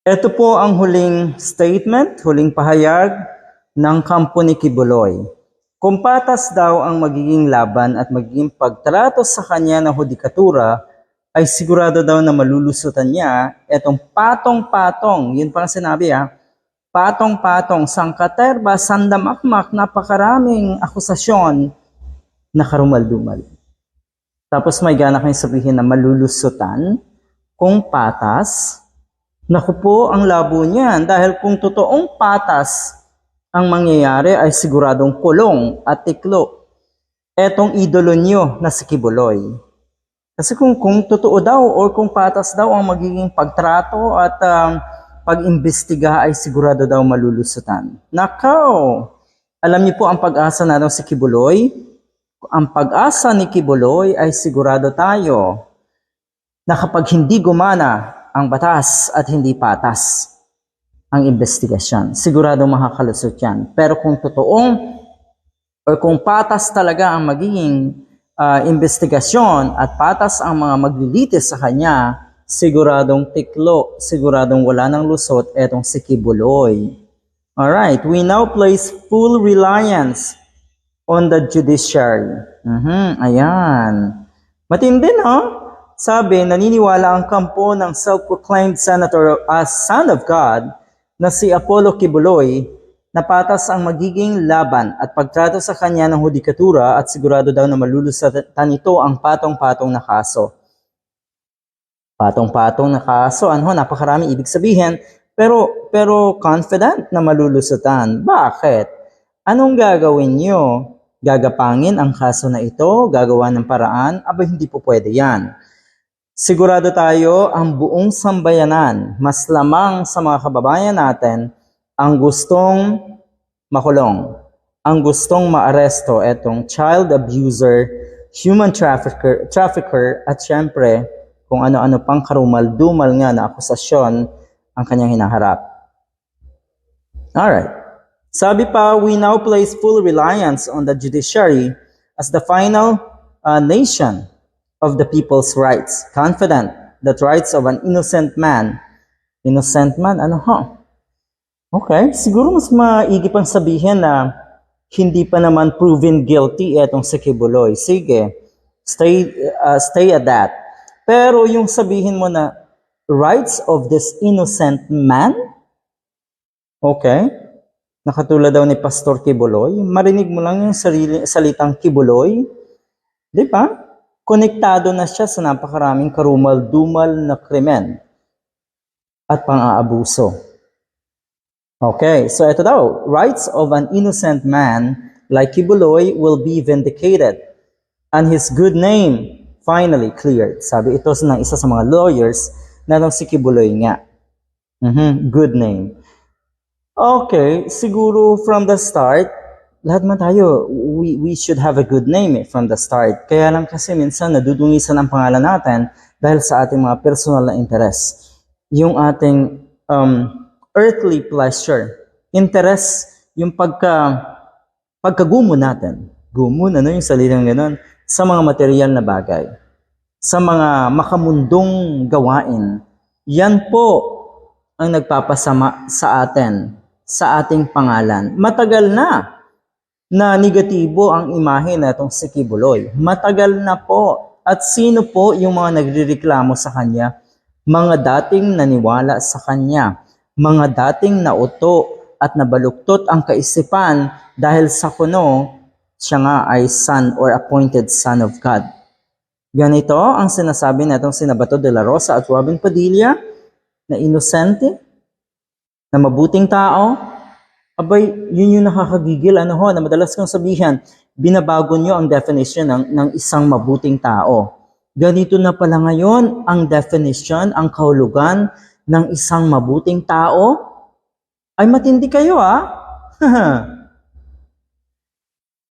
Ito po ang huling statement, huling pahayag ng kampo ni Kibuloy. Kung patas daw ang magiging laban at magiging pagtrato sa kanya ng hudikatura, ay sigurado daw na malulusutan niya itong patong-patong, yun parang sinabi patong-patong, sangkaterba, sandamakmak, napakaraming akusasyon na karumal-dumal. Tapos may gana kayong sabihin na malulusutan kung patas. Naku po, ang labo niyan dahil kung totoong patas ang mangyayari ay siguradong kulong at tiklo etong idolo niyo na si Kibuloy. Kasi kung totoo daw o kung patas daw ang magiging pagtrato at pag-imbestiga ay sigurado daw malulusutan. Nakaw! Alam niyo po ang pag-asa na si Kibuloy? Ang pag-asa ni Kibuloy ay sigurado tayo na kapag hindi gumana ang batas at hindi patas ang investigasyon, sigurado makakalusot yan. Pero kung totoong o kung patas talaga ang magiging investigasyon at patas ang mga maglilitis sa kanya, siguradong tiklo, siguradong wala ng lusot etong si Kibuloy. Alright, we now place full reliance on the judiciary. Ayan. Matindi, no? Sabi, naniniwala ang kampo ng self-proclaimed senator as son of God na si Apollo Kibuloy na patas ang magiging laban at pagtrato sa kanya ng hudikatura at sigurado daw na malulusutan ito ang patong-patong na kaso. Patong-patong na kaso, napakarami ibig sabihin, pero confident na malulusutan. Bakit? Anong gagawin nyo? Gagapangin ang kaso na ito? Gagawa ng paraan? Aba, hindi po pwede yan. Sigurado tayo ang buong sambayanan, mas lamang sa mga kababayan natin, ang gustong makulong, ang gustong maaresto etong child abuser, human trafficker at syempre kung ano-ano pang karumal-dumal nga na akusasyon ang kanyang hinaharap. Alright. Sabi pa, we now place full reliance on the judiciary as the final nation of the people's rights, confident that rights of an innocent man, Okay, siguro mas maigi pang sabihin na hindi pa naman proven guilty etong si Kibuloy. Sige, stay at that. Pero yung sabihin mo na rights of this innocent man, okay, nakatulad daw ni Pastor Kibuloy, marinig mo lang yung salitang Kibuloy, di ba? Konektado na siya sa napakaraming karumal-dumal na krimen at pang-aabuso. Okay, so ito daw, rights of an innocent man like Kibuloy will be vindicated and his good name finally cleared. Sabi ito ng isa sa mga lawyers na si Kibuloy nga. Good name. Okay, siguro from the start, lahat man tayo, we should have a good name from the start. Kaya lang kasi minsan nadudungisan ang pangalan natin dahil sa ating mga personal na interest. Yung ating earthly pleasure. Interest, yung pagkagumo natin. Gumo, yung salitang gano'n? Sa mga material na bagay. Sa mga makamundong gawain. Yan po ang nagpapasama sa atin, sa ating pangalan. Matagal na negatibo ang imahe na itong si Kibuloy. Matagal na po. At sino po yung mga nagrereklamo sa kanya? Mga dating naniwala sa kanya. Mga dating nauto at nabaluktot ang kaisipan dahil sa kuno, siya nga ay son or appointed son of God. Ganito ang sinasabi na itong sina Bato de la Rosa at Robin Padilla na inosente, na mabuting tao. Abay, yun yung nakakagigil, na madalas kong sabihin, binabago nyo ang definition ng isang mabuting tao. Ganito na pala ngayon ang definition, ang kahulugan ng isang mabuting tao. Ay matindi kayo,